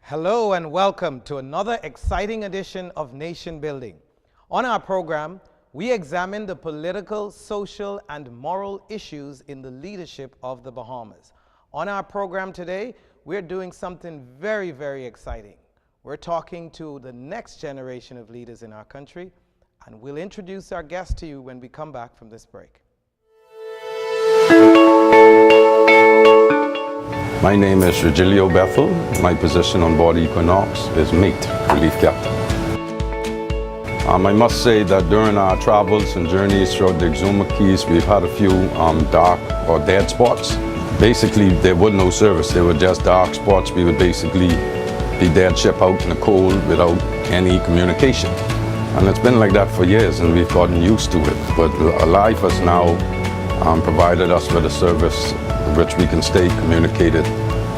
Hello and welcome to another exciting edition of Nation Building. On our program, we examine the political, social, and moral issues in the leadership of the Bahamas. On our program today, we're doing something very, very exciting. We're talking to the next generation of leaders in our country, and we'll introduce our guest to you when we come back from this break. My name is Regilio Bethel. My position on board Equinox is mate, relief captain. I must say that during our travels and journeys throughout the Exuma Keys, we've had a few dark or dead spots. Basically, there was no service. They were just dark spots. We would basically be dead ship out in the cold without any communication. And it's been like that for years, and we've gotten used to it. But life has now provided us with a service which we can stay communicated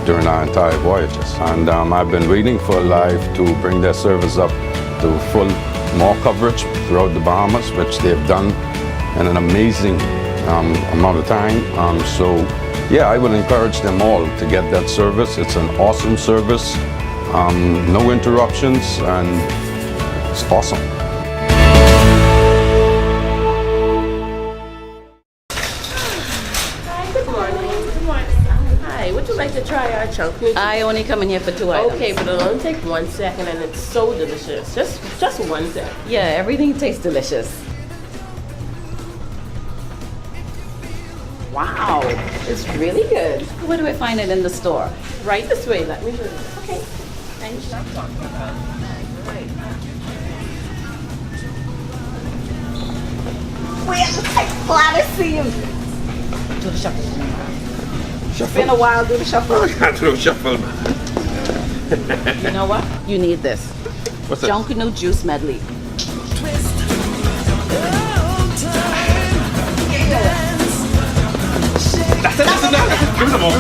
during our entire voyages. And I've been waiting for Live to bring their service up to full more coverage throughout the Bahamas, which they've done in an amazing amount of time. So yeah, I would encourage them all to get that service. It's an awesome service, no interruptions, and it's awesome. To try our chunk meat. I only come in here for 2 items. Okay, but it'll only take 1 second, and it's so delicious. Just 1 second. Yeah, everything tastes delicious. Wow, it's really good. Where do I find it in the store? Right this way. Let me do it. Okay. And I'm glad to see you. Do the shuffle. It's been a while, do the shuffle. I can't do shuffle. You know what? You need this. What's that? Junkanoo Juice Medley. That's it. Give me some more.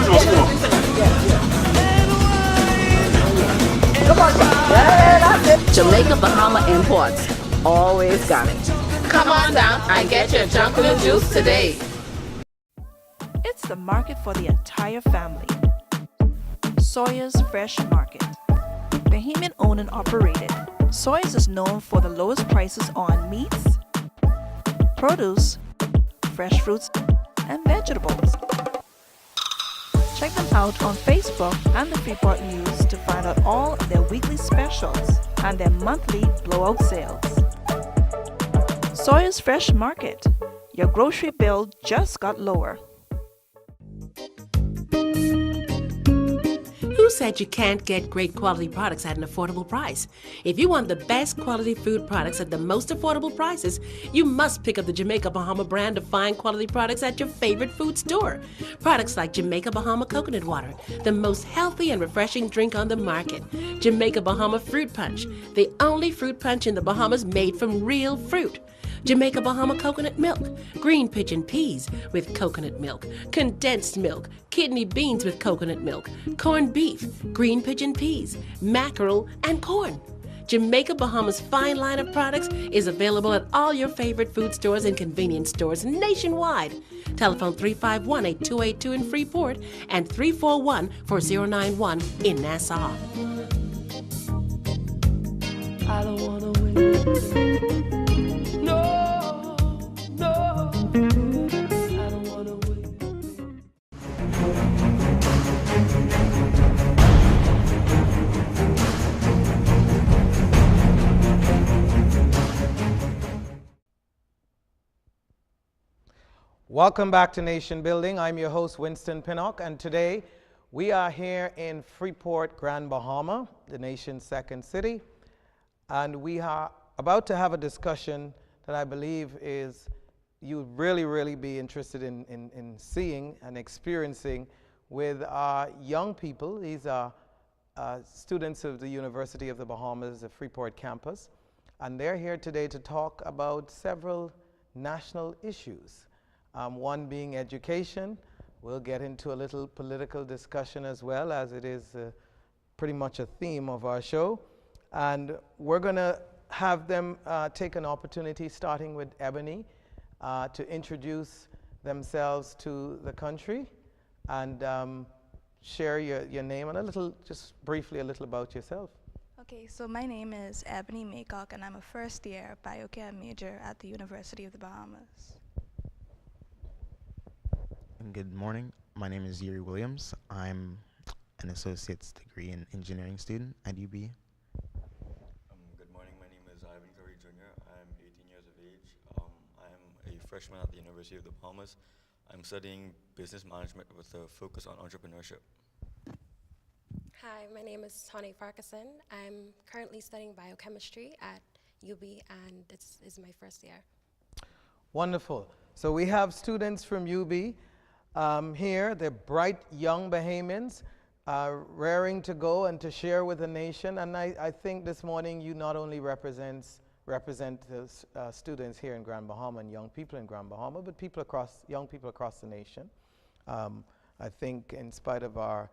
Come on, yeah, that's it. Jamaica Bahama Imports. Always got it. come on down and get your Junkanoo juice today. It's the market for the entire family. Sawyer's Fresh Market. Bahamian owned and operated, Sawyer's is known for the lowest prices on meats, produce, fresh fruits, and vegetables. Check them out on Facebook and the Freeport News to find out all of their weekly specials and their monthly blowout sales. Sawyer's Fresh Market. Your grocery bill just got lower. Who said you can't get great quality products at an affordable price? If you want the best quality food products at the most affordable prices, you must pick up the Jamaica Bahama brand of fine quality products at your favorite food store. Products like Jamaica Bahama Coconut Water, the most healthy and refreshing drink on the market. Jamaica Bahama Fruit Punch, the only fruit punch in the Bahamas made from real fruit. Jamaica Bahama coconut milk, green pigeon peas with coconut milk, condensed milk, kidney beans with coconut milk, corned beef, green pigeon peas, mackerel, and corn. Jamaica Bahama's fine line of products is available at all your favorite food stores and convenience stores nationwide. Telephone 351-8282 in Freeport and 341-4091 in Nassau. I don't wanna win. No, no, I don't wanna win. Welcome back to Nation Building. I'm your host, Winston Pinnock, and today we are here in Freeport, Grand Bahama, the nation's second city, and we are about to have a discussion that I believe is you'd really be interested in seeing and experiencing with our young people. These are students of the University of the Bahamas, the Freeport campus, and they're here today to talk about several national issues. One being education. We'll get into a little political discussion as well, as it is pretty much a theme of our show. And we're going to have them take an opportunity, starting with Ebony, to introduce themselves to the country and share your name and a little, just briefly, a little about yourself. Okay, so my name is Ebony Maycock, and I'm a first-year biochem major at the University of the Bahamas. Good morning. My name is Yuri Williams. I'm an associate's degree in engineering student at UB. Good morning. My name is Ivan Curry Jr. I'm 18 years of age. I'm a freshman at the University of the Bahamas. I'm studying business management with a focus on entrepreneurship. Hi, my name is Tani Farkason. I'm currently studying biochemistry at UB, and this is my first year. Wonderful. So we have students from UB here. They're bright young Bahamians, raring to go and to share with the nation. And I think this morning you not only represent the students here in Grand Bahama and young people in Grand Bahama, but young people across the nation. I think in spite of our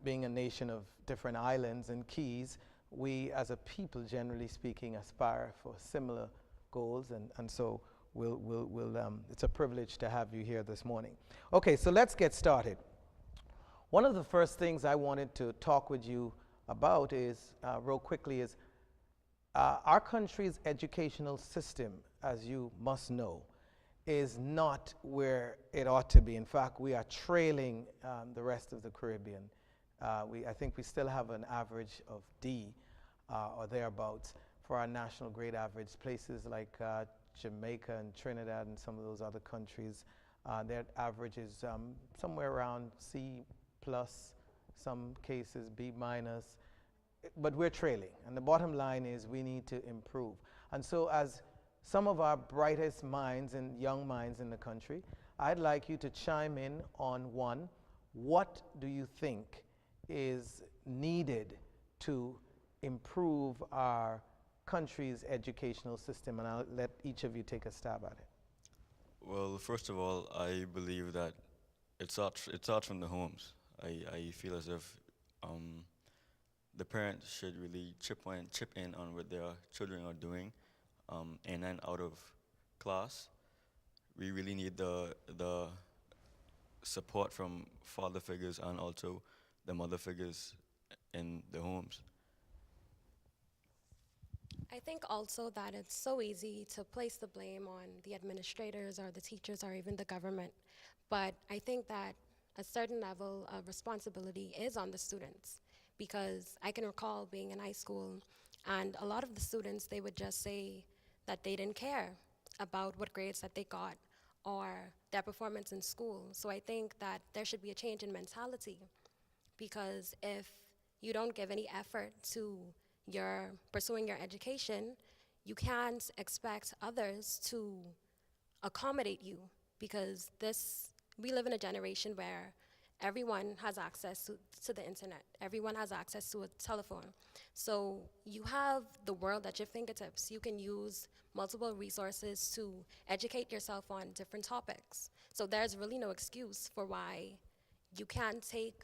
being a nation of different islands and keys, we as a people, generally speaking, aspire for similar goals, and so it's a privilege to have you here this morning. Okay, so let's get started. One of the first things I wanted to talk with you about is, real quickly, is our country's educational system, as you must know, is not where it ought to be. In fact, we are trailing the rest of the Caribbean. I think we still have an average of D or thereabouts for our national grade average. Places like Jamaica and Trinidad and some of those other countries, their average is somewhere around C+, some cases B-, but we're trailing. And the bottom line is we need to improve. And so as some of our brightest minds and young minds in the country, I'd like you to chime in on one, what do you think is needed to improve our country's educational system? And I'll let each of you take a stab at it. Well, first of all, I believe that it starts from the homes. I feel as if the parents should really chip in on what their children are doing, in and out of class. We really need the support from father figures and also the mother figures in the homes. I think also that it's so easy to place the blame on the administrators or the teachers or even the government, but I think that a certain level of responsibility is on the students, because I can recall being in high school and a lot of the students, they would just say that they didn't care about what grades that they got or their performance in school. So I think that there should be a change in mentality, because if you don't give any effort to your pursuing your education, you can't expect others to accommodate you, because we live in a generation where everyone has access to the internet. Everyone has access to a telephone. So you have the world at your fingertips. You can use multiple resources to educate yourself on different topics. So there's really no excuse for why you can't take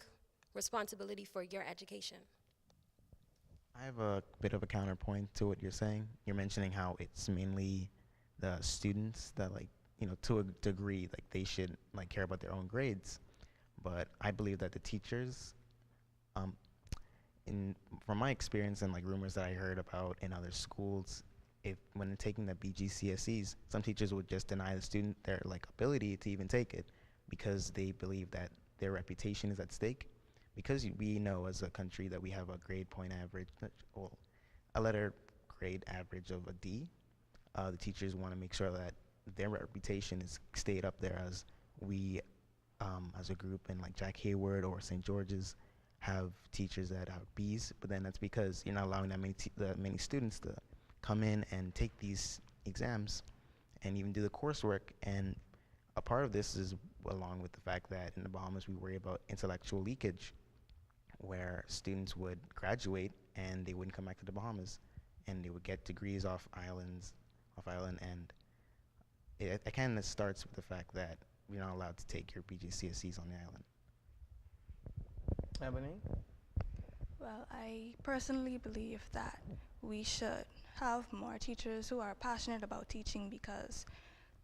responsibility for your education. I have a bit of a counterpoint to what you're saying. You're mentioning how it's mainly the students that, like, to a degree, like, they should care about their own grades. But I believe that the teachers, from my experience and rumors that I heard about in other schools, when they're taking the BGCSEs, some teachers would just deny the student their ability to even take it, because they believe that their reputation is at stake. Because we know as a country that we have a grade point average, a letter grade average of a D, the teachers want to make sure that their reputation is stayed up there, as we, as a group in Jack Hayward or St. George's, have teachers that have Bs, but then that's because you're not allowing that many students to come in and take these exams and even do the coursework. And a part of this is, along with the fact that in the Bahamas we worry about intellectual leakage, where students would graduate and they wouldn't come back to the Bahamas, and they would get degrees off island, and it kind of starts with the fact that you're not allowed to take your BGCSEs on the island. Ebony? Well, I personally believe that we should have more teachers who are passionate about teaching, because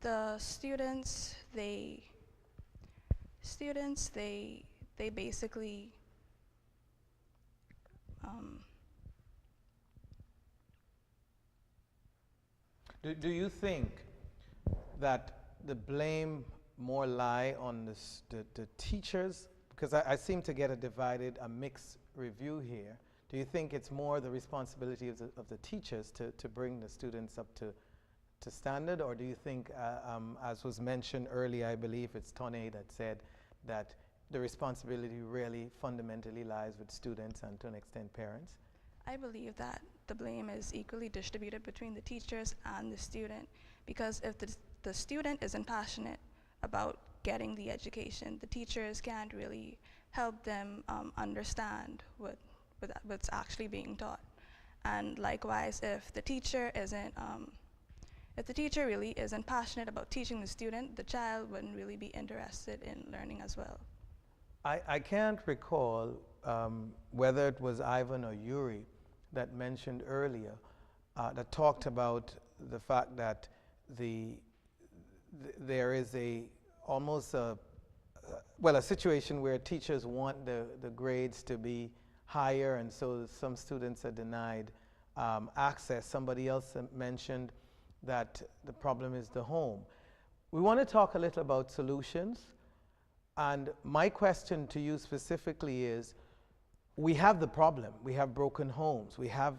the students, they they basically Do you think that the blame more lie on the teachers? Because I seem to get a mixed review here. Do you think it's more the responsibility of the teachers to bring the students up to standard, or do you think, as was mentioned earlier, I believe it's Tone that said that the responsibility really fundamentally lies with students and to an extent parents? I believe that the blame is equally distributed between the teachers and the student, because if the student isn't passionate about getting the education, the teachers can't really help them understand what's actually being taught. And likewise, if the teacher really isn't passionate about teaching the student, the child wouldn't really be interested in learning as well. I can't recall whether it was Ivan or Yuri that mentioned earlier that talked about the fact that there is almost a situation where teachers want the grades to be higher, and so some students are denied access. Somebody else mentioned that the problem is the home. We want to talk a little about solutions, and my question to you specifically is, we have the problem, we have broken homes, we have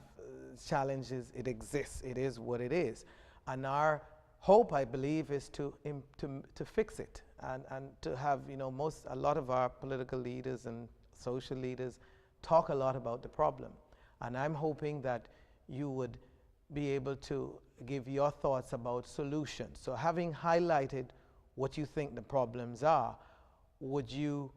challenges, it exists, it is what it is, and our hope, I believe, is to fix it, and to have, a lot of our political leaders and social leaders talk a lot about the problem, and I'm hoping that you would be able to give your thoughts about solutions. So having highlighted what you think the problems are, what do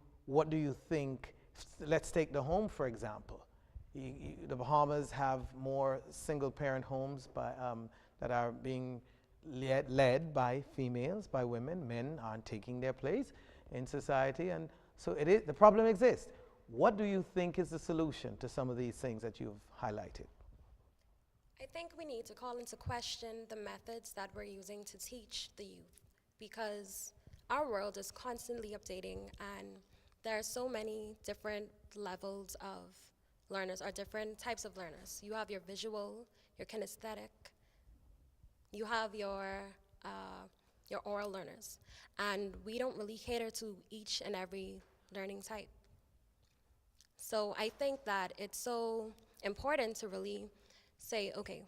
you think? Let's take the home, for example. The Bahamas have more single-parent homes that are being led by females, by women. Men aren't taking their place in society, and so the problem exists. What do you think is the solution to some of these things that you've highlighted? I think we need to call into question the methods that we're using to teach the youth, because our world is constantly updating, and there are so many different levels of learners, or different types of learners. You have your visual, your kinesthetic, you have your oral learners, and we don't really cater to each and every learning type. So I think that it's so important to really say, okay,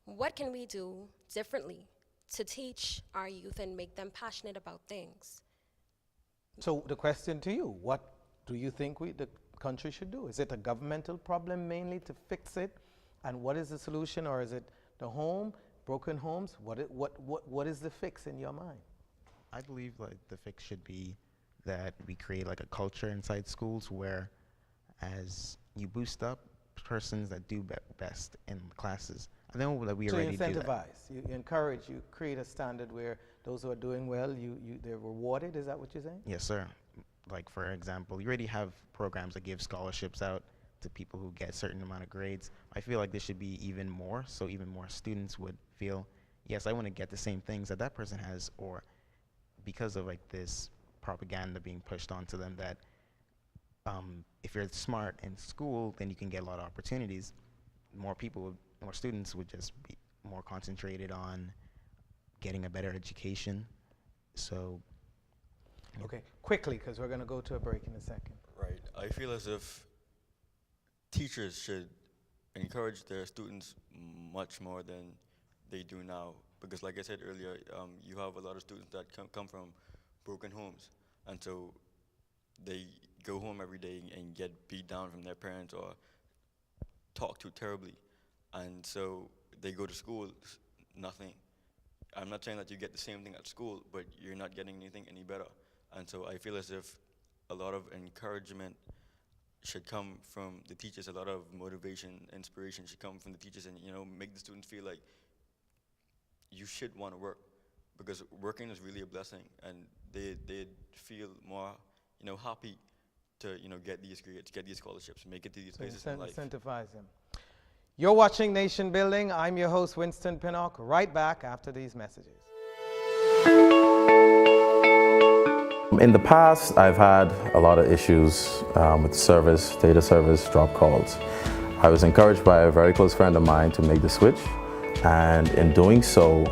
what can we do differently to teach our youth and make them passionate about things? So the question to you, what do you think the country should do? Is it a governmental problem mainly to fix it? And what is the solution? Or is it the home, broken homes? What is the fix in your mind? I believe like the fix should be that we create like a culture inside schools where as you boost up persons that do best in classes. I know that we already do that. So you incentivize, you encourage, you create a standard where those who are doing well, they're rewarded. Is that what you're saying? Yes, sir. Like for example, you already have programs that give scholarships out to people who get a certain amount of grades. I feel like there should be even more, so even more students would feel, yes, I want to get the same things that that person has, or because of like this propaganda being pushed onto them that if you're smart in school, then you can get a lot of opportunities. More students would just be more concentrated on getting a better education. So. Okay, quickly, because we're going to go to a break in a second. Right. I feel as if teachers should encourage their students much more than they do now. Because like I said earlier, you have a lot of students that come from broken homes. And so they go home every day and get beat down from their parents or talked to terribly. And so they go to school, nothing. I'm not saying that you get the same thing at school, but you're not getting anything any better. And so I feel as if a lot of encouragement should come from the teachers, a lot of motivation, inspiration should come from the teachers, and make the students feel like you should want to work, because working is really a blessing, and they'd feel more happy to get these grades, get these scholarships, make it to these places in life. Incentivize them. You're watching Nation Building. I'm your host, Winston Pinnock. Right back after these messages. In the past, I've had a lot of issues with service, data service, drop calls. I was encouraged by a very close friend of mine to make the switch, and in doing so,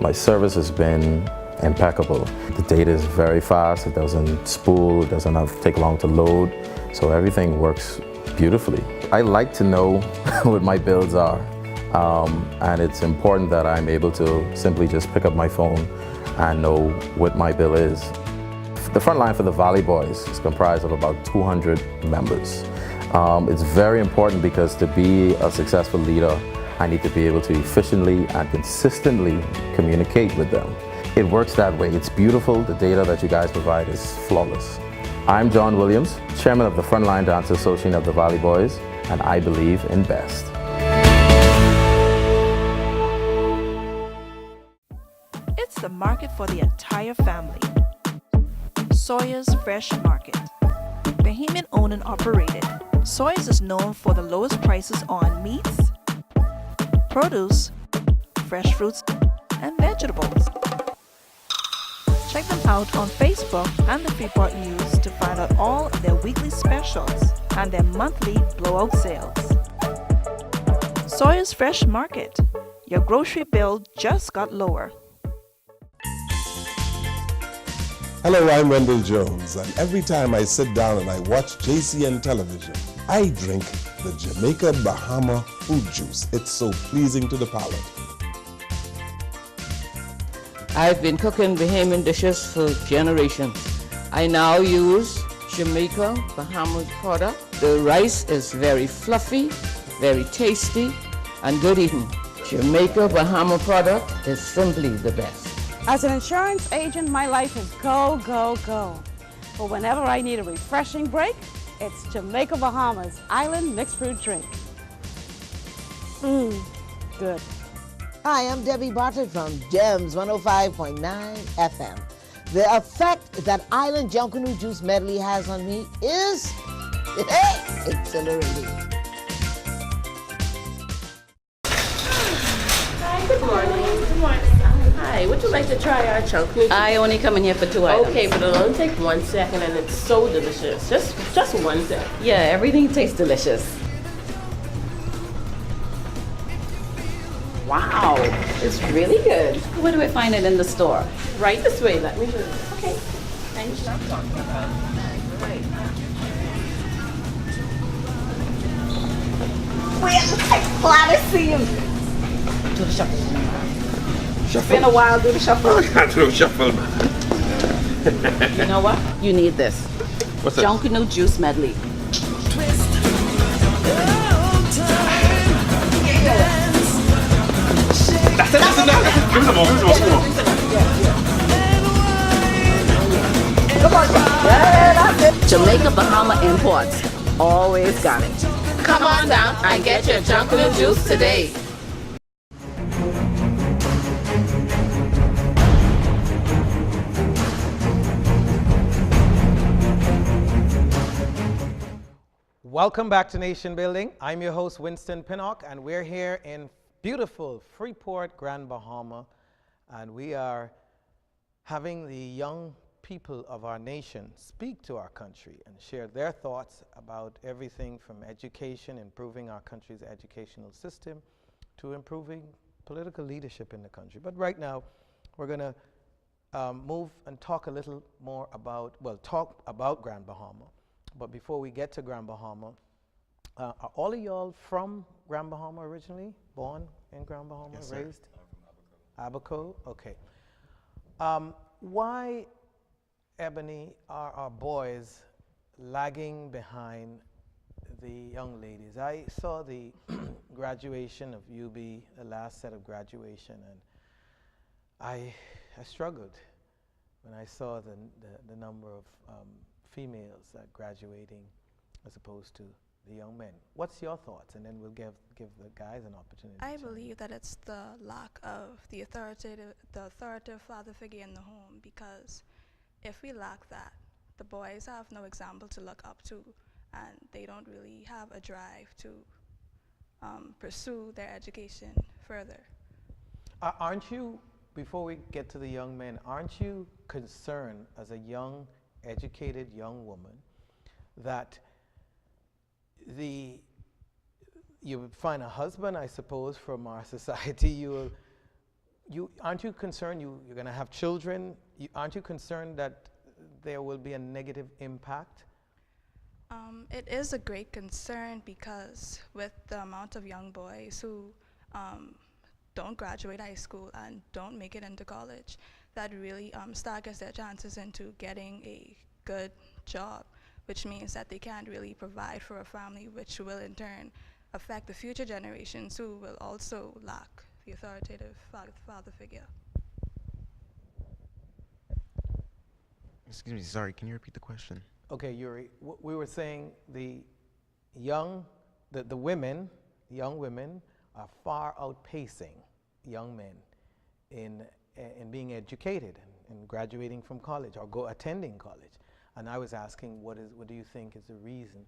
my service has been impeccable. The data is very fast, it doesn't spool, it doesn't take long to load, so everything works beautifully. I like to know what my bills are, and it's important that I'm able to simply just pick up my phone and know what my bill is. The front line for the Valley Boys is comprised of about 200 members. It's very important because to be a successful leader, I need to be able to efficiently and consistently communicate with them. It works that way. It's beautiful. The data that you guys provide is flawless. I'm John Williams, Chairman of the Frontline Dancers Association of the Valley Boys, and I believe in best. It's the market for the entire family. Sawyer's Fresh Market. Bahamian owned and operated, Sawyer's is known for the lowest prices on meats, produce, fresh fruits, and vegetables. Check them out on Facebook and the Freeport News to find out all of their weekly specials and their monthly blowout sales. Sawyer's Fresh Market. Your grocery bill just got lower. Hello, I'm Wendell Jones, and every time I sit down and I watch JCN television, I drink the Jamaica Bahama food juice. It's so pleasing to the palate. I've been cooking Bahamian dishes for generations. I now use Jamaica Bahamas product. The rice is very fluffy, very tasty, and good eating. Jamaica Bahama product is simply the best. As an insurance agent, my life is go, go, go. But whenever I need a refreshing break, it's Jamaica Bahamas Island Mixed Fruit Drink. Good. Hi, I'm Debbie Bartlett from GEMS 105.9 FM. The effect that Island Junkanoo Juice Medley has on me is exhilarating. Hi, good morning. Good morning. Hi, would you like to try our chunky? I only come in here for 2 items. Okay, but it'll only take 1 second and it's so delicious. Just 1 second. Yeah, everything tastes delicious. Wow, it's really good. Where do I find it in the store? Right this way, let me do it. Okay. Thank you. We're glad to see you. Do the shuffle. It's been a while, do the shuffle. I can't do shuffle, man. You know what? You need this. What's that? Junkanoo Juice Medley. That's it. Give me some more. Come on, yeah, that's it. Jamaica Bahama Imports. Always got it. Come on down and get your Junkanoo juice today. Welcome back to Nation Building. I'm your host, Winston Pinnock, and we're here in beautiful Freeport, Grand Bahama, and we are having the young people of our nation speak to our country and share their thoughts about everything from education, improving our country's educational system, to improving political leadership in the country. But right now, we're going to move and talk a little more about, talk about Grand Bahama. But before we get to Grand Bahama, are all of y'all from Grand Bahama originally? Born in Grand Bahama, yes, raised? Sir. I'm from Abaco? Okay. Why, Ebony, are our boys lagging behind the young ladies? I saw the graduation of UB, the last set of graduation, and I struggled when I saw the number of females graduating as opposed to the young men. What's your thoughts? And then we'll give the guys an opportunity. I believe that it's the lack of the authoritative father figure in the home, because if we lack that, the boys have no example to look up to, and they don't really have a drive to pursue their education further. Aren't you before we get to the young men, aren't you concerned as a young, educated young woman that you would find a husband, I suppose, from our society, aren't you concerned you're going to have children? Aren't you concerned that there will be a negative impact? It is a great concern because with the amount of young boys who don't graduate high school and don't make it into college, that really staggers their chances into getting a good job, which means that they can't really provide for a family, which will in turn affect the future generations who will also lack the authoritative father figure. Excuse me, sorry, can you repeat the question? Okay, Yuri, we were saying the young women are far outpacing young men in being educated and graduating from college or attending college. And I was asking, what do you think is the reason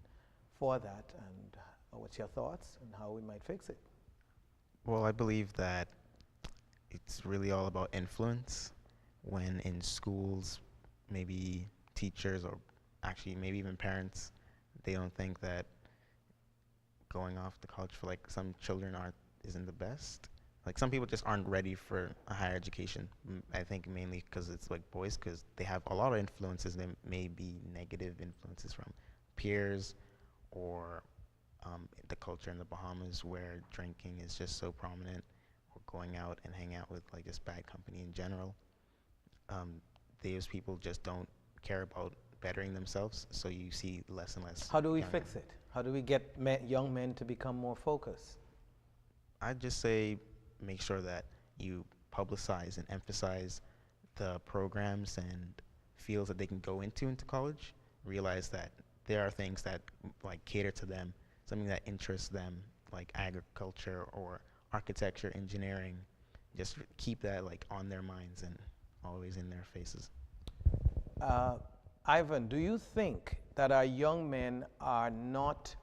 for that, and what's your thoughts and how we might fix it? Well, I believe that it's really all about influence. When in schools, maybe teachers or actually maybe even parents, they don't think that going off to college for like some children isn't the best. Like some people just aren't ready for a higher education. I think mainly because it's like boys, because they have a lot of influences. There may be negative influences from peers or the culture in the Bahamas where drinking is just so prominent, or going out and hang out with like just bad company in general. Those people just don't care about bettering themselves, so you see less and less. How do we fix it? How do we get young men to become more focused? I'd just say make sure that you publicize and emphasize the programs and fields that they can go into college. Realize that there are things that like cater to them, something that interests them, like agriculture or architecture, engineering. Just keep that like on their minds and always in their faces. Ivan, do you think that our young men are not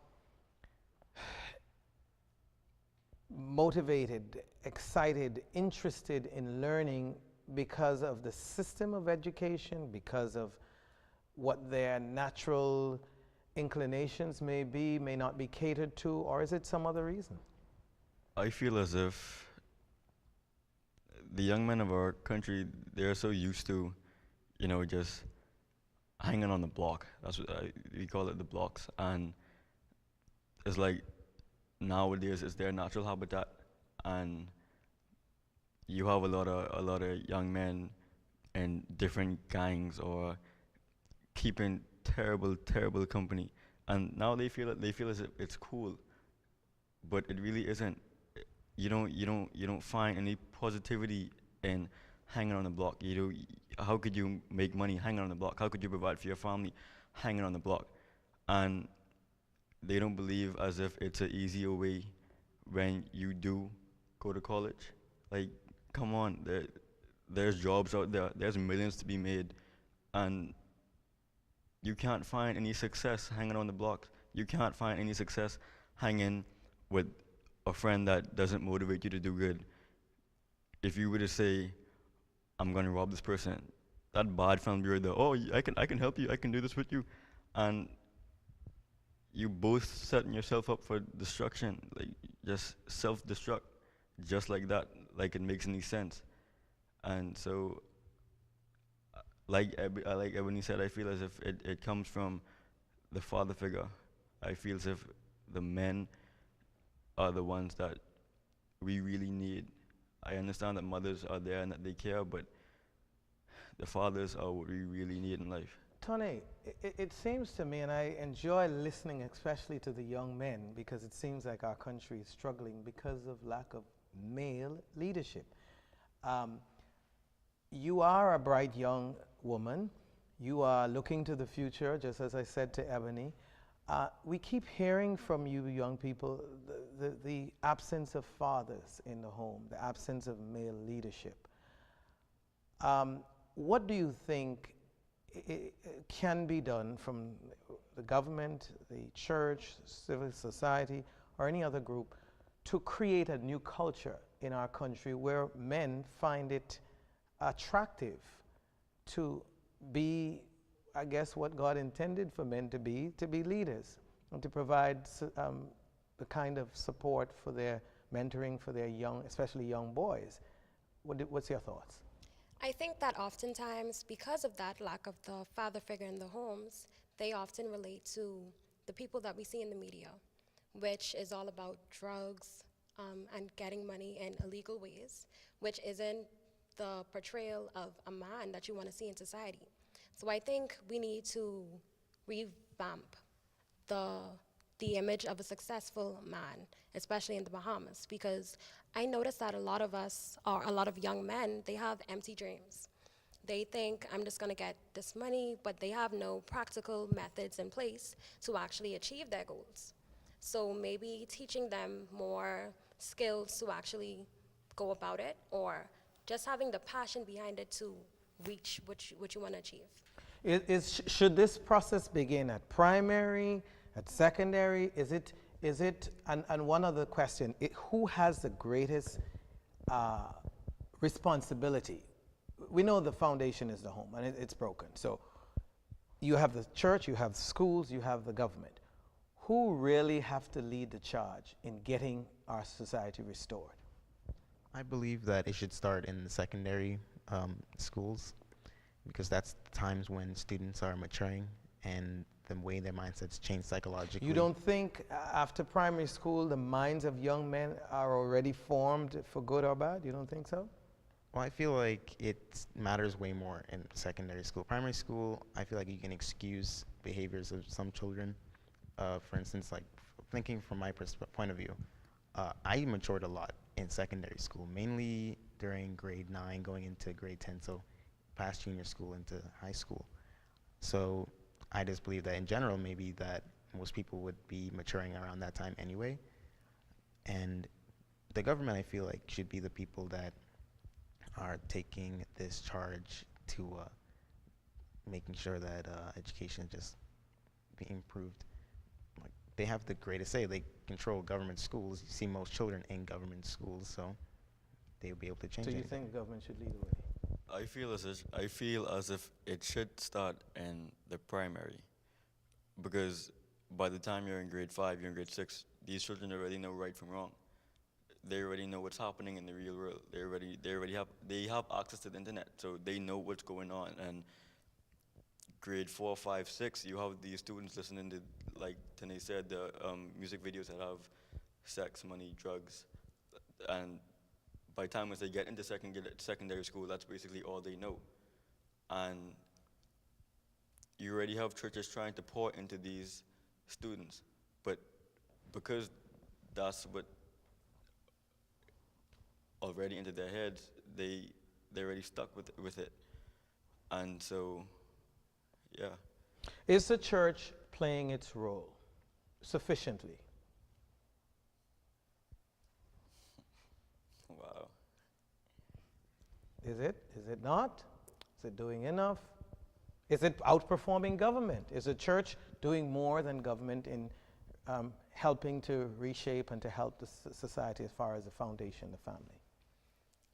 motivated, excited, interested in learning because of the system of education, because of what their natural inclinations may not be catered to, or is it some other reason? I feel as if the young men of our country, they're so used to, just hanging on the block. That's what we call it, the blocks. And it's like nowadays it's their natural habitat, and you have a lot of young men in different gangs or keeping terrible company, and now they feel as if it's cool, but it really isn't. You don't find any positivity in hanging on the block. How could you make money hanging on the block? How could you provide for your family hanging on the block? And they don't believe as if it's an easier way when you do go to college. Like, come on, there's jobs out there. There's millions to be made, and you can't find any success hanging on the block. You can't find any success hanging with a friend that doesn't motivate you to do good. If you were to say, I'm gonna rob this person, that bad friend will be there, oh, I can help you, I can do this with you. And you both setting yourself up for destruction, like just self-destruct, just like that, like it makes any sense. And so, like Ebony said, I feel as if it comes from the father figure. I feel as if the men are the ones that we really need. I understand that mothers are there and that they care, but the fathers are what we really need in life. Tony, it seems to me, and I enjoy listening especially to the young men, because it seems like our country is struggling because of lack of male leadership. You are a bright young woman. You are looking to the future, just as I said to Ebony. We keep hearing from you young people the absence of fathers in the home, the absence of male leadership. What do you think can be done from the government, the church, civil society, or any other group to create a new culture in our country where men find it attractive to be, I guess, what God intended for men to be leaders and to provide the kind of support for their mentoring for their young, especially young boys. What's your thoughts? I think that oftentimes, because of that lack of the father figure in the homes, they often relate to the people that we see in the media, which is all about drugs and getting money in illegal ways, which isn't the portrayal of a man that you want to see in society. So I think we need to revamp the image of a successful man, especially in the Bahamas, because I noticed that a lot of us, or a lot of young men, they have empty dreams. They think, I'm just gonna get this money, but they have no practical methods in place to actually achieve their goals. So maybe teaching them more skills to actually go about it, or just having the passion behind it to reach what you wanna achieve. Should this process begin at primary, at secondary? Is it, and one other question, who has the greatest responsibility? We know the foundation is the home, and it's broken. So you have the church, you have schools, you have the government. Who really have to lead the charge in getting our society restored? I believe that it should start in the secondary schools, because that's times when students are maturing and the way their mindsets change psychologically. You don't think after primary school the minds of young men are already formed for good or bad? You don't think so? Well, I feel like it matters way more in secondary school. Primary school, I feel like you can excuse behaviors of some children. For instance, like thinking from my point of view, I matured a lot in secondary school, mainly during grade 9 going into grade 10, so past junior school into high school. So I just believe that in general, maybe that most people would be maturing around that time anyway. And the government, I feel like, should be the people that are taking this charge to making sure that education just be improved. Like, they have the greatest say. They control government schools. You see most children in government schools, so they will be able to change it. So you think government should lead the way? I feel as if it should start in the primary, because by the time you're in grade 5, you're in grade 6, these children already know right from wrong. They already know what's happening in the real world. They have access to the internet, so they know what's going on. And grade 4, 5, 6, you have these students listening to, like Tane said, the music videos that have sex, money, drugs, and by the time once they get into secondary school, that's basically all they know. And you already have churches trying to pour into these students, but because that's what already into their heads, they're already stuck with it. And so, yeah. Is the church playing its role sufficiently? Wow. Is it? Is it not? Is it doing enough? Is it outperforming government? Is the church doing more than government in helping to reshape and to help the society as far as the foundation, the family?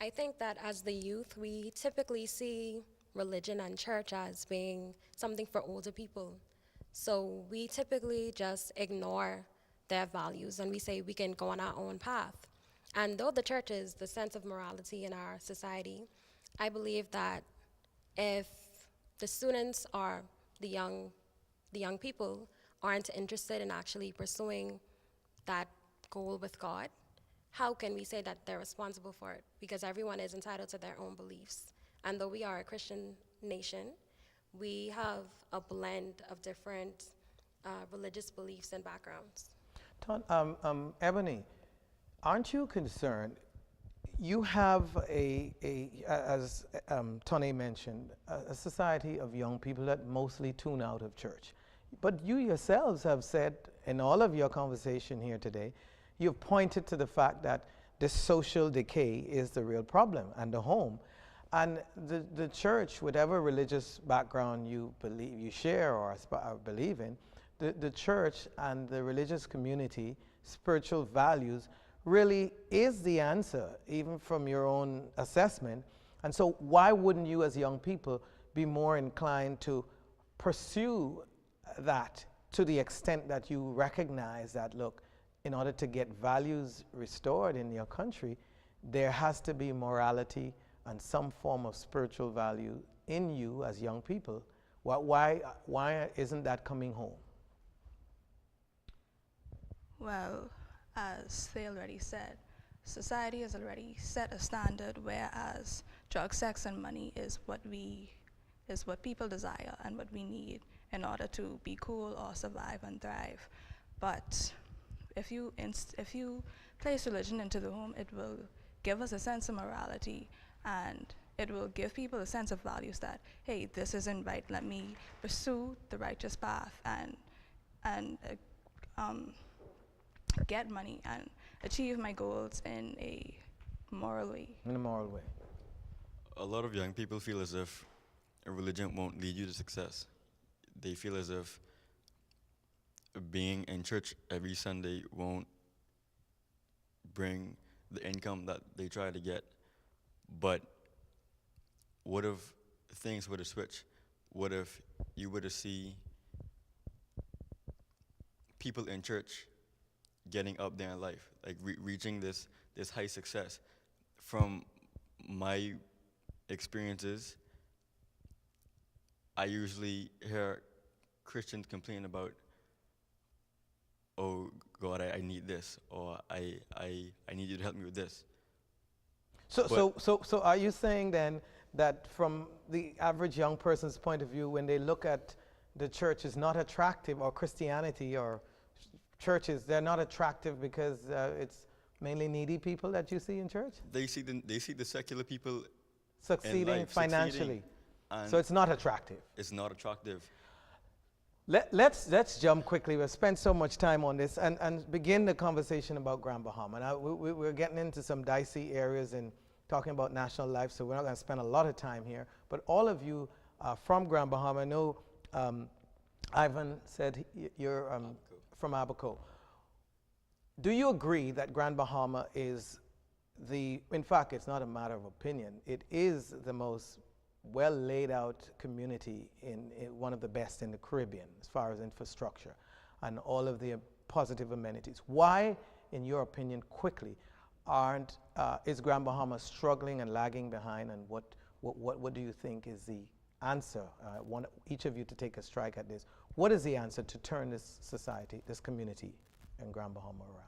I think that as the youth, we typically see religion and church as being something for older people. So we typically just ignore their values and we say we can go on our own path. And though the church is the sense of morality in our society, I believe that if the students or the young people aren't interested in actually pursuing that goal with God, how can we say that they're responsible for it? Because everyone is entitled to their own beliefs. And though we are a Christian nation, we have a blend of different religious beliefs and backgrounds. Ebony, aren't you concerned? You have as Tony mentioned, a society of young people that mostly tune out of church. But you yourselves have said in all of your conversation here today, you've pointed to the fact that this social decay is the real problem, and the home. And the church, whatever religious background you believe, you share or believe in, the church and the religious community, spiritual values, really is the answer, even from your own assessment, And so why wouldn't you as young people be more inclined to pursue that to the extent that you recognize that, look, in order to get values restored in your country, there has to be morality and some form of spiritual value in you as young people. Why isn't that coming home? Well, as they already said, society has already set a standard, whereas drug, sex, and money is what people desire and what we need in order to be cool or survive and thrive. But if you place religion into the home, it will give us a sense of morality, and it will give people a sense of values that, hey, this isn't right, let me pursue the righteous path and get money and achieve my goals in a moral way. In a moral way. A lot of young people feel as if a religion won't lead you to success. They feel as if being in church every Sunday won't bring the income that they try to get. But what if things were to switch? What if you were to see people in church getting up there in life, like reaching this high success? From my experiences, I usually hear Christians complain about, oh God, I need this, or I need you to help me with this. So are you saying then that from the average young person's point of view, when they look at the church is not attractive, or Christianity or churches, they're not attractive because it's mainly needy people that you see in church? They see the secular people succeeding financially. So it's not attractive. It's not attractive. Let's jump quickly. We've spent so much time on this and begin the conversation about Grand Bahama. Now, we're getting into some dicey areas in talking about national life, so we're not going to spend a lot of time here. But all of you are from Grand Bahama. I know Ivan said you're from Abaco. Do you agree that Grand Bahama is in fact, it's not a matter of opinion, it is the most well laid out community in one of the best in the Caribbean as far as infrastructure and all of the positive amenities? Why, in your opinion, quickly, is Grand Bahama struggling and lagging behind, and what do you think is the answer? I want each of you to take a strike at this. What is the answer to turn this society, this community in Grand Bahama around?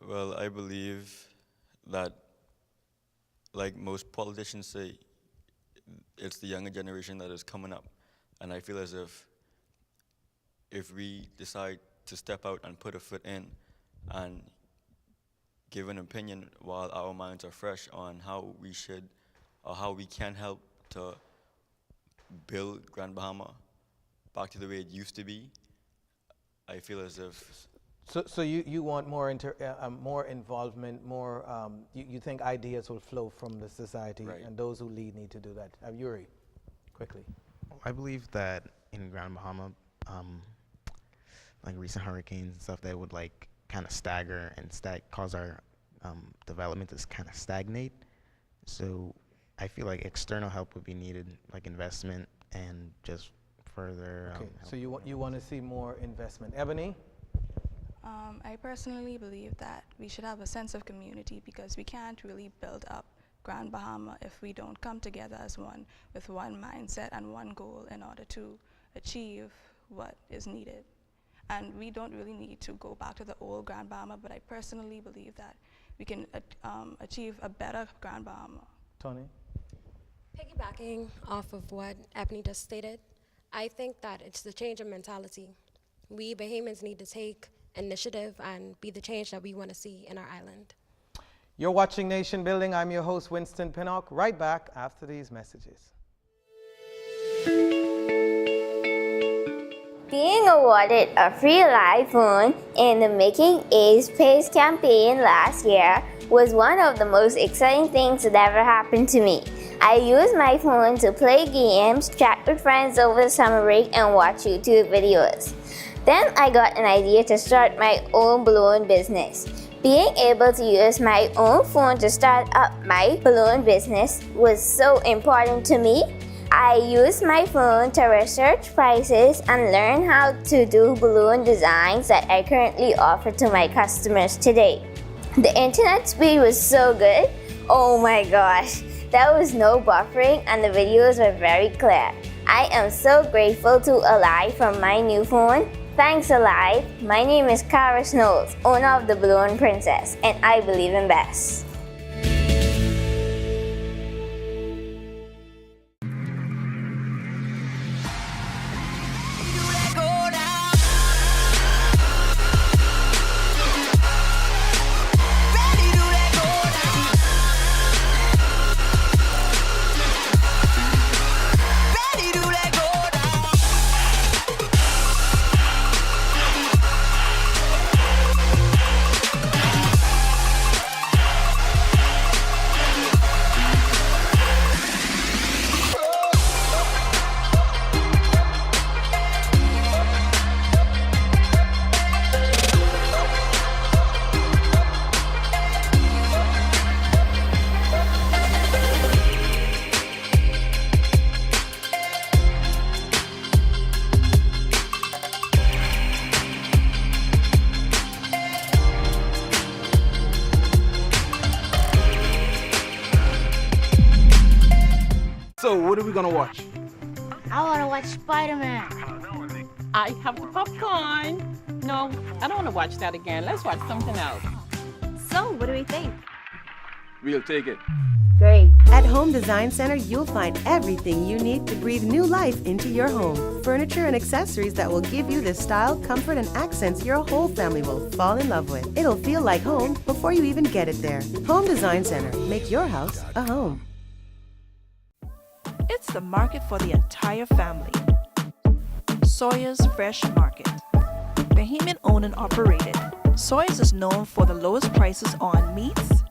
Well, I believe that, like most politicians say, it's the younger generation that is coming up. And I feel as if we decide to step out and put a foot in and give an opinion while our minds are fresh on how we should or how we can help to build Grand Bahama back to the way it used to be, I feel as if... So you want more involvement, more, you think ideas will flow from the society, right, and those who lead need to do that. Yuri, quickly. I believe that in Grand Bahama, like recent hurricanes and stuff, that would like kind of stagger and cause our development to kind of stagnate. So I feel like external help would be needed, like investment and just further. Okay, so you want to see more investment. Ebony? I personally believe that we should have a sense of community, because we can't really build up Grand Bahama if we don't come together as one, with one mindset and one goal in order to achieve what is needed. And we don't really need to go back to the old Grand Bahama, but I personally believe that we can achieve a better Grand Bahama. Tony? Piggybacking off of what Ebony just stated, I think that it's the change of mentality. We Bahamians need to take initiative and be the change that we want to see in our island. You're watching Nation Building. I'm your host, Winston Pinnock. Right back after these messages. Being awarded a free iPhone in the Making A's Pays campaign last year was one of the most exciting things that ever happened to me. I used my phone to play games, chat with friends over the summer break, and watch YouTube videos. Then I got an idea to start my own balloon business. Being able to use my own phone to start up my balloon business was so important to me. I used my phone to research prices and learn how to do balloon designs that I currently offer to my customers today. The internet speed was so good. Oh my gosh, there was no buffering and the videos were very clear. I am so grateful to Alive for my new phone. Thanks Alive. My name is Cara Knowles, owner of the Balloon Princess, and I believe in best. So, what are we gonna watch? I want to watch Spider-Man. I have the popcorn. No, I don't want to watch that again. Let's watch something else. So, what do we think? We'll take it. Great. At Home Design Center, you'll find everything you need to breathe new life into your home. Furniture and accessories that will give you the style, comfort, and accents your whole family will fall in love with. It'll feel like home before you even get it there. Home Design Center. Make your house a home. It's the market for the entire family. Sawyer's Fresh Market. Bahamian owned and operated, Sawyer's is known for the lowest prices on meats,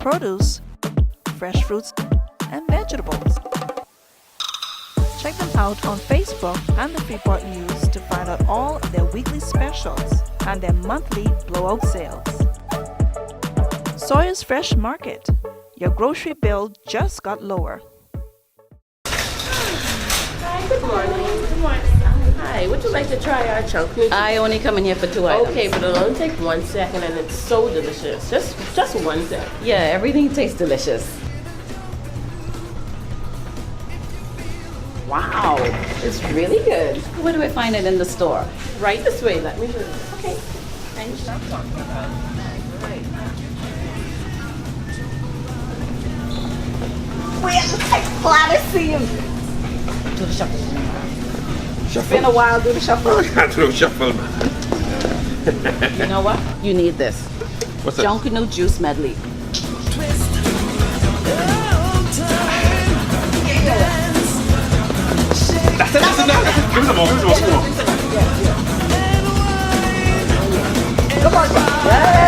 produce, fresh fruits, and vegetables. Check them out on Facebook and the Freeport News to find out all of their weekly specials and their monthly blowout sales. Sawyer's Fresh Market. Your grocery bill just got lower. Hi, good morning. Good morning. Hi, would you like to try our chunk noodles? I only come in here for 2 items. Okay, but it'll only take 1 second and it's so delicious. Just 1 second. Yeah, everything tastes delicious. Wow, it's really good. Where do I find it in the store? Right this way, let me show you. Okay. And We're glad to see you. Do the shuffle. It's been a while, do the shuffle. I can't do shuffle, man. You know what? You need this. What's that? Junkanoo Juice Medley. That's it. Give me some more. Come on,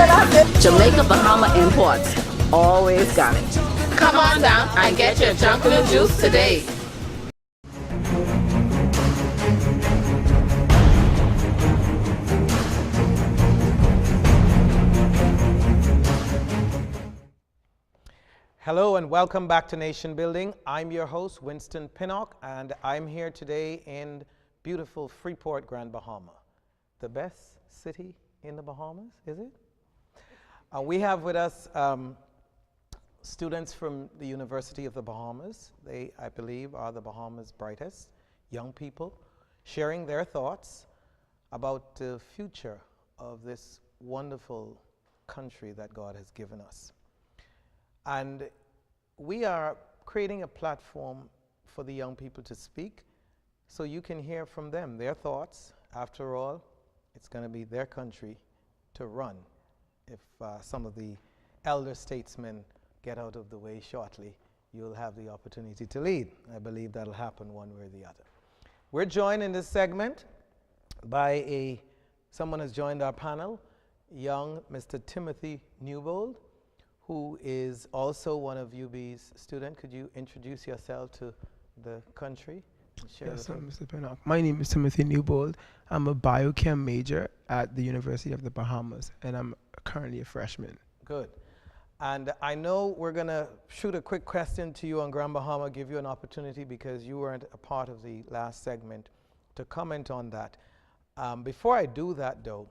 that's it. Jamaica Bahama Imports. Always got it. come on down and get your Junkanoo juice today. Hello and welcome back to Nation Building. I'm your host, Winston Pinnock, and I'm here today in beautiful Freeport, Grand Bahama. The best city in the Bahamas, is it? We have with us students from the University of the Bahamas. They, I believe, are the Bahamas' brightest young people, sharing their thoughts about the future of this wonderful country that God has given us. And we are creating a platform for the young people to speak so you can hear from them, their thoughts. After all, it's going to be their country to run if some of the elder statesmen get out of the way shortly. You'll have the opportunity to lead. I believe that'll happen one way or the other. We're joined in this segment by someone has joined our panel, young Mr. Timothy Newbold, who is also one of UB's students. Could you introduce yourself to the country? Share Yes, with sir, us. Mr. Pinnock. My name is Timothy Newbold. I'm a biochem major at the University of the Bahamas, and I'm currently a freshman. Good. And I know we're going to shoot a quick question to you on Grand Bahama, give you an opportunity because you weren't a part of the last segment to comment on that. Before I do that, though,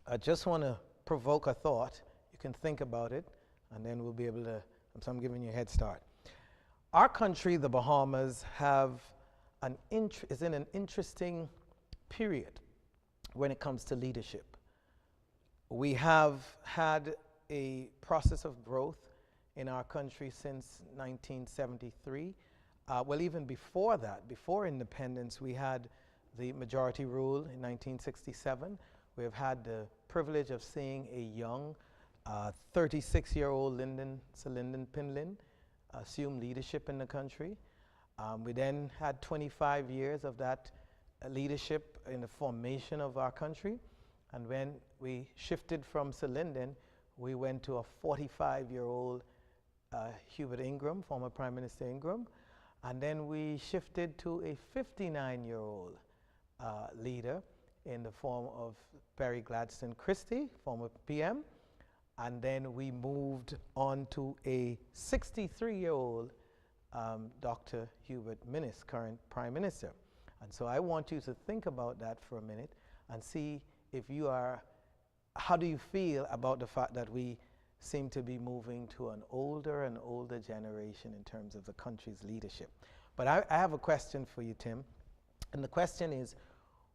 I just want to provoke a thought. You can think about it, and then we'll be able to, so I'm giving you a head start. Our country, the Bahamas, is in an interesting period when it comes to leadership. We have had a process of growth in our country since 1973. Well, even before that, before independence, we had the majority rule in 1967. We have had the privilege of seeing a young 36-year-old Sir Lyndon Pinlin assume leadership in the country. We then had 25 years of that leadership in the formation of our country. And when we shifted from Sir Lyndon, we went to a 45-year-old Hubert Ingraham, former Prime Minister Ingraham. And then we shifted to a 59-year-old leader in the form of Barry Gladstone Christie, former PM. And then we moved on to a 63-year-old Dr. Hubert Minnis, current Prime Minister. And so I want you to think about that for a minute and see if you are, how do you feel about the fact that we seem to be moving to an older and older generation in terms of the country's leadership? But I have a question for you, Tim. And the question is,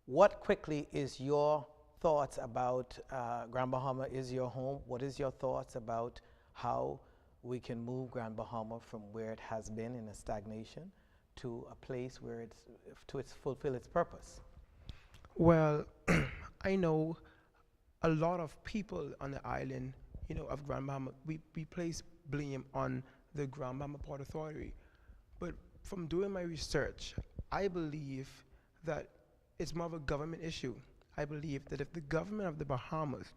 what quickly is your thoughts about Grand Bahama is your home? What is your thoughts about how we can move Grand Bahama from where it has been in a stagnation to a place where it's fulfill its purpose? Well, I know a lot of people on the island, of Grand Bahama, we place blame on the Grand Bahama Port Authority. But from doing my research, I believe that it's more of a government issue. I believe that if the government of the Bahamas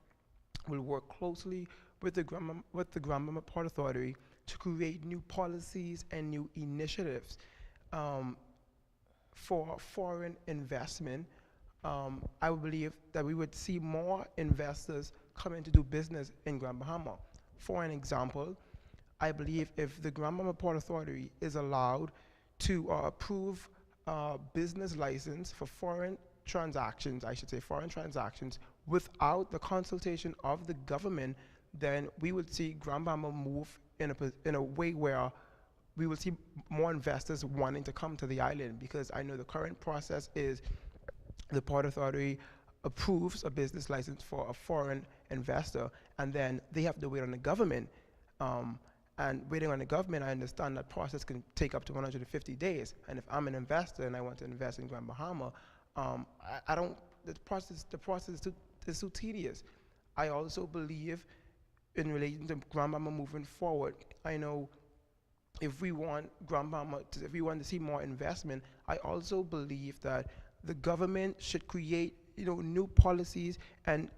will work closely with the Grand Bahama Port Authority to create new policies and new initiatives for foreign investment, I would believe that we would see more investors come in to do business in Grand Bahama. For an example, I believe if the Grand Bahama Port Authority is allowed to approve business license for foreign transactions without the consultation of the government, then we would see Grand Bahama move in a way where we will see more investors wanting to come to the island, because I know the current process is the Port Authority approves a business license for a foreign investor, and then they have to wait on the government. And waiting on the government, I understand that process can take up to 150 days. And if I'm an investor and I want to invest in Grand Bahama, the process is too tedious. I also believe in relation to Grand Bahama moving forward, I know if we want to see more investment, I also believe that the government should create, new policies and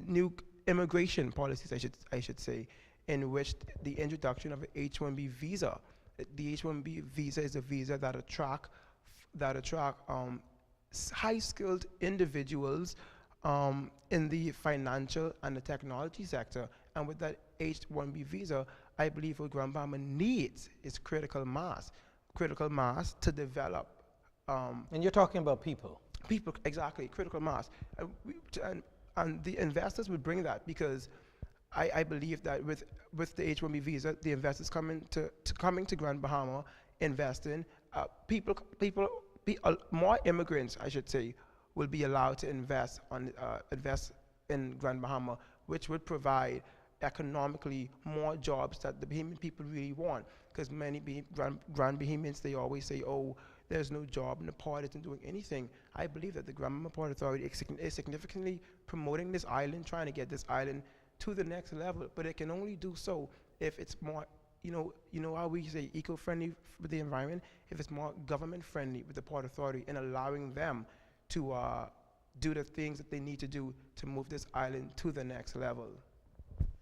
new immigration policies, I should say, in which the introduction of an H-1B visa. The H-1B visa is a visa that attract high-skilled individuals in the financial and the technology sector. And with that H-1B visa, I believe what Grand Bahama needs is critical mass to develop. And you're talking about people. People, exactly, critical mass. And the investors would bring that, because I believe that with the H-1B visa, the investors coming to Grand Bahama, investing, more immigrants, I should say, will be allowed to invest in Grand Bahama, which would provide economically more jobs that the Bahamian people really want. Because many Grand Bahamians, they always say, oh, there's no job and the port isn't doing anything. I believe that the Grand Bahama Port Authority is significantly promoting this island, trying to get this island to the next level, but it can only do so if it's more, how we say eco-friendly with the environment, if it's more government-friendly with the Port Authority and allowing them to do the things that they need to do to move this island to the next level.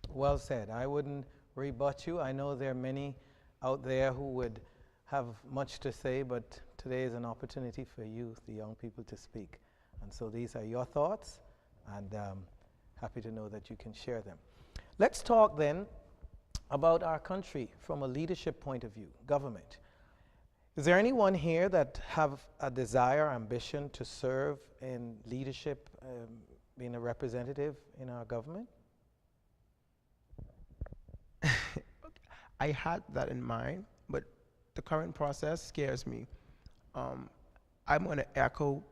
Well said. I wouldn't rebut you. I know there are many out there who would have much to say, but today is an opportunity for youth, the young people, to speak. And so these are your thoughts, and happy to know that you can share them. Let's talk then about our country from a leadership point of view, government. Is there anyone here that have a desire, ambition to serve in leadership, being a representative in our government? I had that in mind, but the current process scares me. I'm going to echo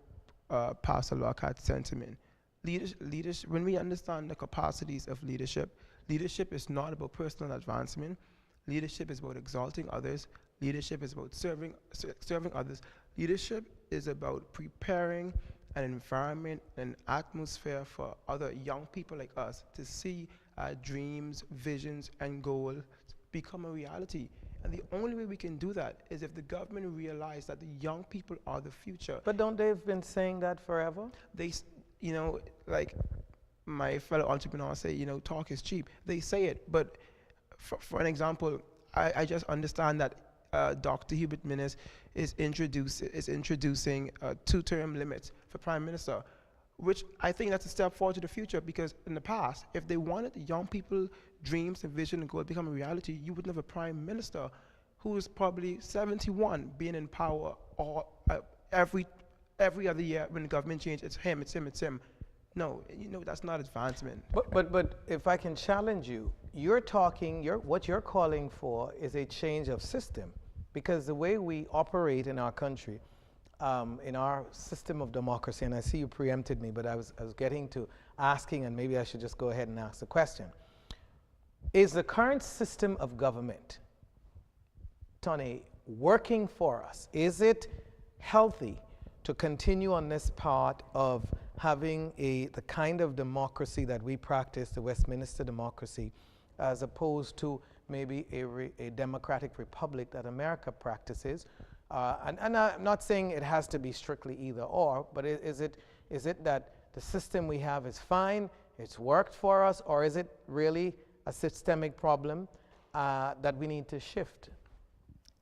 Pastor Lockhart's sentiment. Leadership, when we understand the capacities of leadership, leadership is not about personal advancement. Leadership is about exalting others. Leadership is about serving others. Leadership is about preparing an environment, an atmosphere for other young people like us to see dreams, visions, and goals become a reality. And the only way we can do that is if the government realize that the young people are the future. But don't they have been saying that forever? They, like my fellow entrepreneurs say, talk is cheap. They say it, but for an example, I just understand that Dr. Hubert Minnis is introducing two-term limits for Prime Minister, which I think that's a step forward to the future, because in the past, if they wanted the young people dreams and vision and goal to become a reality, you wouldn't have a Prime Minister who is probably 71 being in power, or every other year when the government changes, it's him. No, that's not advancement. But if I can challenge you, what you're calling for is a change of system, because the way we operate in our country, in our system of democracy, and I see you preempted me, but I was getting to asking, and maybe I should just go ahead and ask the question. Is the current system of government, Tony, working for us? Is it healthy to continue on this part of having the kind of democracy that we practice, the Westminster democracy, as opposed to maybe a democratic republic that America practices? And I'm not saying it has to be strictly either or, but is it that the system we have is fine, it's worked for us, or is it really a systemic problem that we need to shift?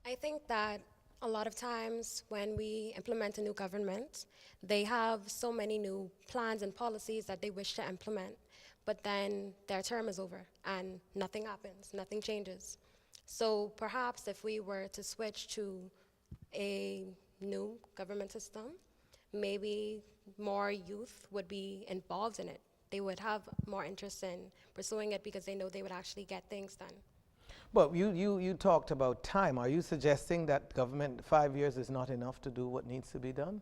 I think that a lot of times when we implement a new government, they have so many new plans and policies that they wish to implement, but then their term is over and nothing happens, nothing changes. So perhaps if we were to switch to a new government system, maybe more youth would be involved in it. They would have more interest in pursuing it because they know they would actually get things done. But you talked about time. Are you suggesting that government 5 years is not enough to do what needs to be done?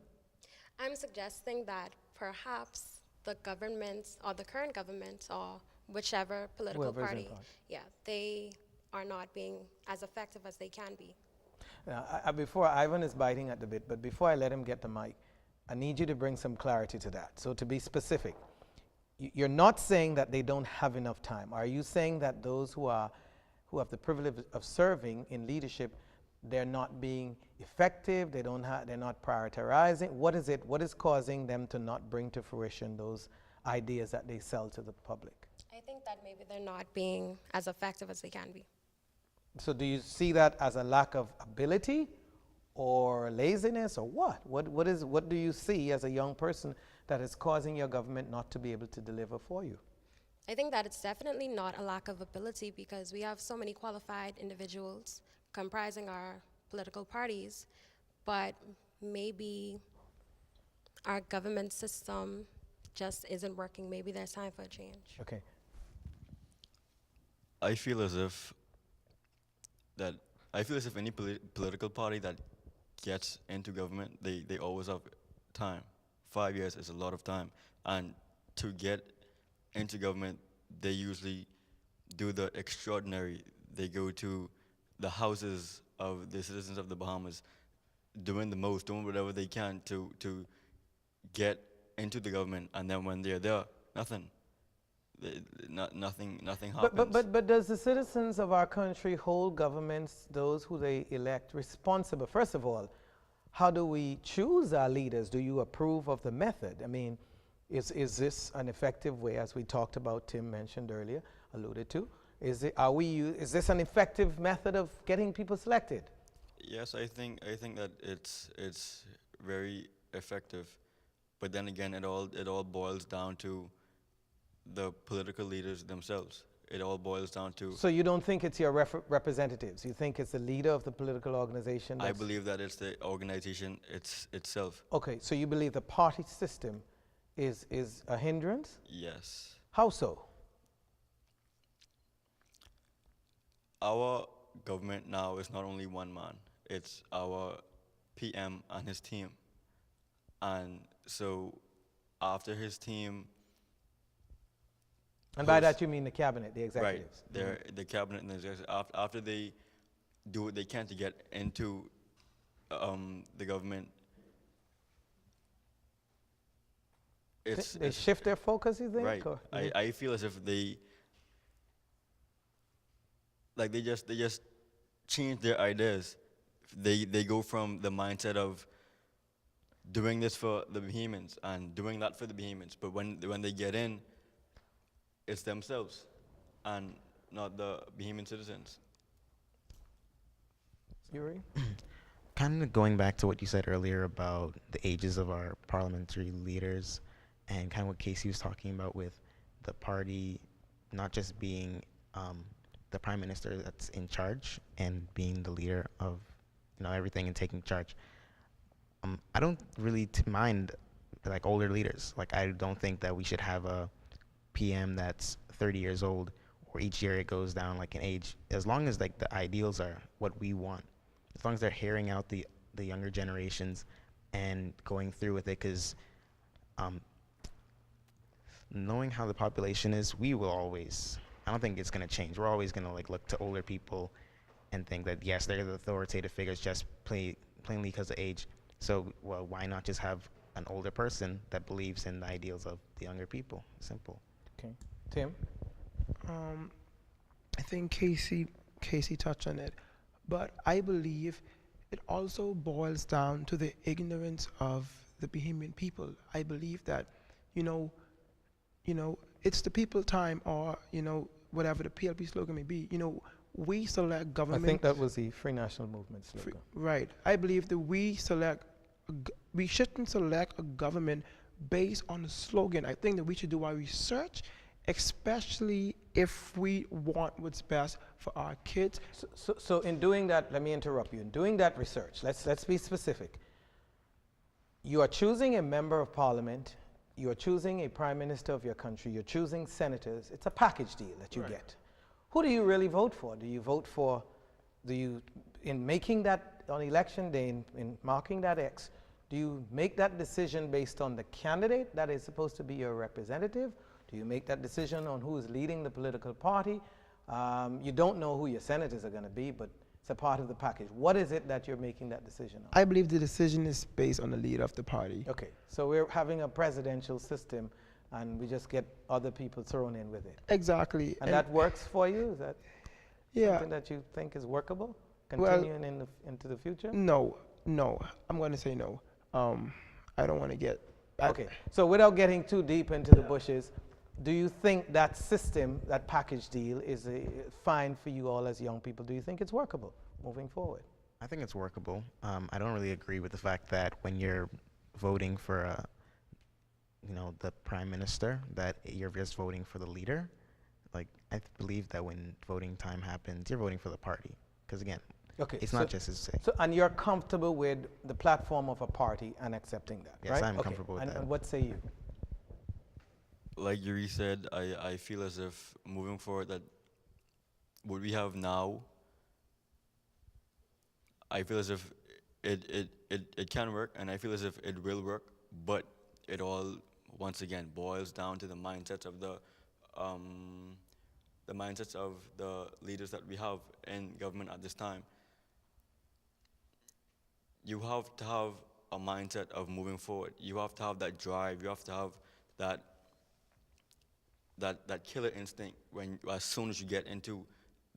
I'm suggesting that perhaps the government, or the current government, or whichever political party, they are not being as effective as they can be. Before Ivan is biting at the bit, but before I let him get the mic, I need you to bring some clarity to that. So to be specific, you're not saying that they don't have enough time. Are you saying that those who have the privilege of serving in leadership, they're not being effective, they're not prioritizing? What is causing them to not bring to fruition those ideas that they sell to the public? I think that maybe they're not being as effective as they can be. So do you see that as a lack of ability or laziness, or what? What do you see as a young person that is causing your government not to be able to deliver for you? I think that it's definitely not a lack of ability, because we have so many qualified individuals comprising our political parties, but maybe our government system just isn't working. Maybe there's time for a change. Okay. I feel as if any political party that gets into government, they always have time. 5 years is a lot of time, and to get into government, they usually do the extraordinary. They go to the houses of the citizens of the Bahamas, doing the most, doing whatever they can to get into the government, and then when they're there, nothing. Nothing happens. But does the citizens of our country hold governments, those who they elect, responsible? First of all, how do we choose our leaders? Do you approve of the method? I mean, is this an effective way, as we talked about, Tim mentioned earlier, alluded to? Is this an effective method of getting people selected? Yes, I think that it's very effective, but then again, it all boils down to the political leaders themselves. It all boils down to. So you don't think it's your representatives? You think it's the leader of the political organization? I believe that it's the organization itself. Okay, so you believe the party system is a hindrance? Yes. How so? Our government now is not only one man, it's our PM and his team. And so after his team. And by that you mean the cabinet, the executives. Right, the cabinet and the executives. After they do what they can to get into the government, they shift their focus, you think? Right. I feel as if they just change their ideas. They go from the mindset of doing this for the Bahamians and doing that for the Bahamians, but when they get in, it's themselves and not the Bahamian citizens. Yuri? Kind of going back to what you said earlier about the ages of our parliamentary leaders and kind of what Casey was talking about with the party not just being the prime minister that's in charge and being the leader of everything and taking charge. I don't really mind like older leaders. Like I don't think that we should have a PM that's 30 years old, or each year it goes down like in age, as long as like the ideals are what we want, as long as they're hearing out the younger generations and going through with it, because knowing how the population is, we will always, I don't think it's going to change. We're always going to like look to older people and think that yes, they're the authoritative figures just plainly because of age. So well, why not just have an older person that believes in the ideals of the younger people? Simple. Okay. Tim? I think Casey touched on it, but I believe it also boils down to the ignorance of the Bahamian people. I believe that, it's the people time, or, whatever the PLP slogan may be, we select government. I think that was the Free National Movement slogan. Right. I believe that we shouldn't select a government based on the slogan. I think that we should do our research, especially if we want what's best for our kids. So in doing that, let me interrupt you. In doing that research, let's be specific. You are choosing a member of parliament, you are choosing a prime minister of your country, you're choosing senators. It's a package deal that you get. Who do you really vote for? In making that on election day, in marking that X, do you make that decision based on the candidate that is supposed to be your representative? Do you make that decision on who is leading the political party? You don't know who your senators are going to be, but it's a part of the package. What is it that you're making that decision on? I believe the decision is based on the leader of the party. Okay, so we're having a presidential system, and we just get other people thrown in with it. Exactly. And that works for you? Is that something that you think is workable, continuing into the future? No. I'm going to say no. I don't want to get... Okay, so without getting too deep into the bushes, do you think that system, that package deal, is fine for you all as young people? Do you think it's workable moving forward? I think it's workable. I don't really agree with the fact that when you're voting for the prime minister, that you're just voting for the leader. Like, I believe that when voting time happens, you're voting for the party. Because again, it's not just his say. So, and you're comfortable with the platform of a party and accepting that, yes, right? I'm comfortable with that. And what say you? Like Yuri said, I feel as if moving forward that what we have now, I feel as if it can work, and I feel as if it will work, but it all, once again, boils down to the mindsets of the leaders that we have in government at this time. You have to have a mindset of moving forward. You have to have that drive. You have to have that killer instinct as soon as you get into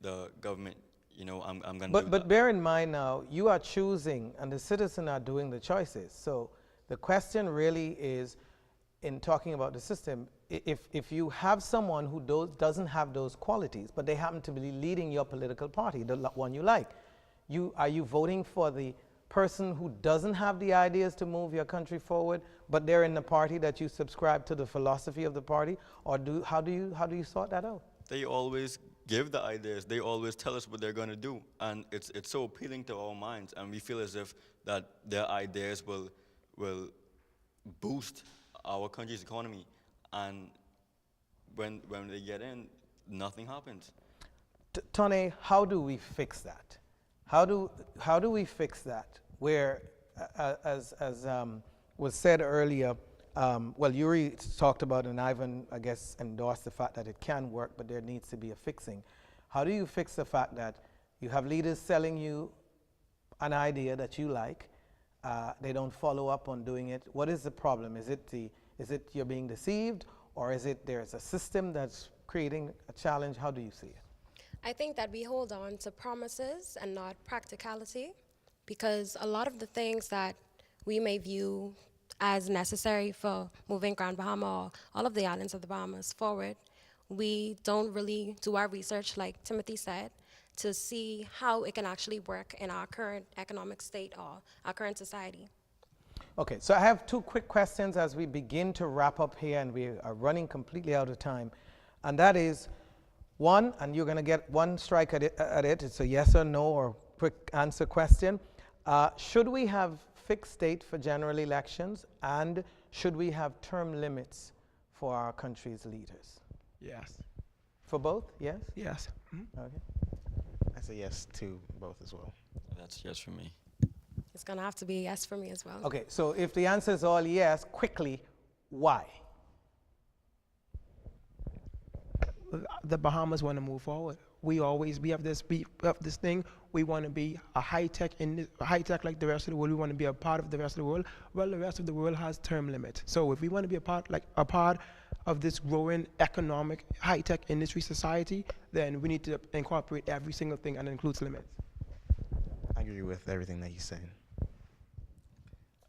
the government. I'm going to do that. But bear in mind now, you are choosing, and the citizens are doing the choices. So the question really is, in talking about the system, if you have someone who doesn't have those qualities, but they happen to be leading your political party, the one you like, are you voting for the person who doesn't have the ideas to move your country forward, but they're in the party that you subscribe to the philosophy of the party, or how do you sort that out? They always give the ideas. They always tell us what they're going to do, and it's so appealing to our minds, and we feel as if that their ideas will boost our country's economy, and when they get in, nothing happens. Tony, how do we fix that? How do we fix that? Where, as was said earlier, well, Yuri talked about, and Ivan, I guess, endorsed the fact that it can work, but there needs to be a fixing. How do you fix the fact that you have leaders selling you an idea that you like, they don't follow up on doing it? What is the problem? Is it you're being deceived, or is it there's a system that's creating a challenge? How do you see it? I think that we hold on to promises and not practicality, because a lot of the things that we may view as necessary for moving Grand Bahama or all of the islands of the Bahamas forward, we don't really do our research, like Timothy said, to see how it can actually work in our current economic state or our current society. Okay, so I have two quick questions as we begin to wrap up here, and we are running completely out of time. And that is, one, and you're going to get one strike at it. It's a yes or no or quick answer question. Should we have fixed date for general elections, and should we have term limits for our country's leaders? Yes. For both, yes? Yes. Mm-hmm. Okay. I say yes to both as well. That's yes for me. It's going to have to be a yes for me as well. Okay, so if the answer is all yes, quickly, why? The Bahamas want to move forward. We have this thing. We want to be a high tech like the rest of the world. We want to be a part of the rest of the world. Well, the rest of the world has term limits. So if we want to be a part of this growing economic high tech industry society, then we need to incorporate every single thing, and it includes limits. I agree with everything that you said.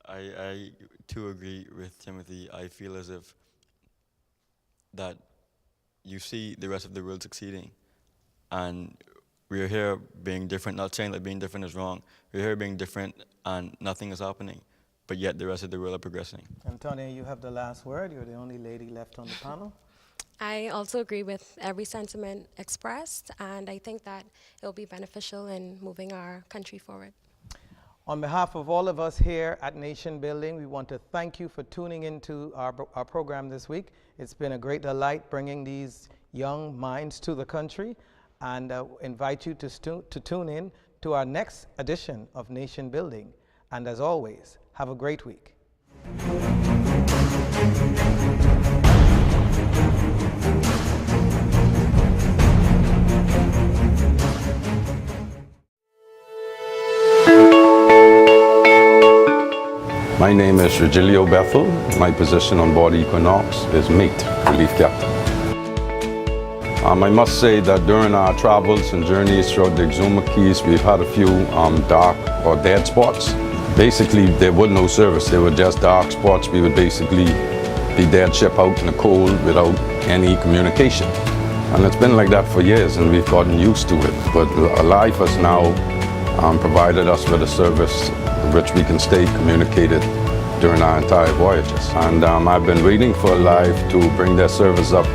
I too agree with Timothy. I feel as if that you see the rest of the world succeeding, and we're here being different, not saying that being different is wrong. We're here being different and nothing is happening, but yet the rest of the world are progressing. Antonia, you have the last word. You're the only lady left on the panel. I also agree with every sentiment expressed, and I think that it will be beneficial in moving our country forward. On behalf of all of us here at Nation Building, we want to thank you for tuning into our program this week. It's been a great delight bringing these young minds to the country, and invite you to tune in to our next edition of Nation Building. And as always, have a great week. My name is Regilio Bethel. My position on board Equinox is mate, relief captain. I must say that during our travels and journeys throughout the Exuma Keys, we've had a few dark or dead spots. Basically, there was no service. They were just dark spots. We would basically be dead ship out in the cold without any communication. And it's been like that for years, and we've gotten used to it. But life has now provided us with a service which we can stay communicated during our entire voyages. And I've been waiting for life to bring their service up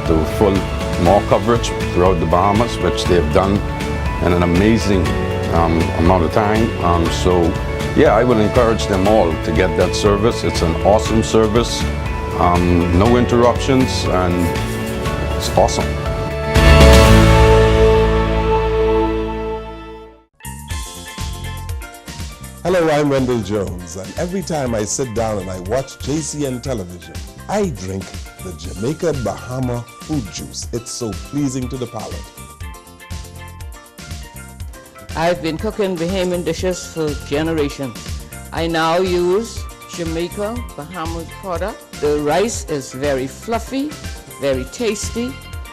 to more coverage throughout the Bahamas, which they've done in an amazing amount of time. So yeah, I would encourage them all to get that service. It's an awesome service, no interruptions, and it's awesome. Hello, I'm Wendell Jones, and every time I sit down and I watch JCN television, I drink the Jamaica Bahama food juice. It's so pleasing to the palate. I've been cooking Bahamian dishes for generations. I now use Jamaica Bahamas product. The rice is very fluffy, very tasty,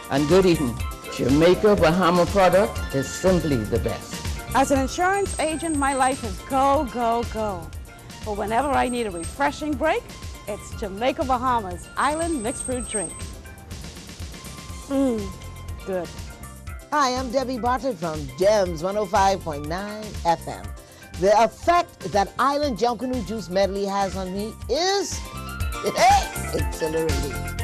and good eating. Jamaica Bahama product is simply the best. As an insurance agent, my life is go, go, go. But whenever I need a refreshing break, it's Jamaica Bahamas Island Mixed Fruit Drink. Good. Hi, I'm Debbie Bartlett from Gems 105.9 FM. The effect that Island Junkanoo Juice medley has on me is exhilarating.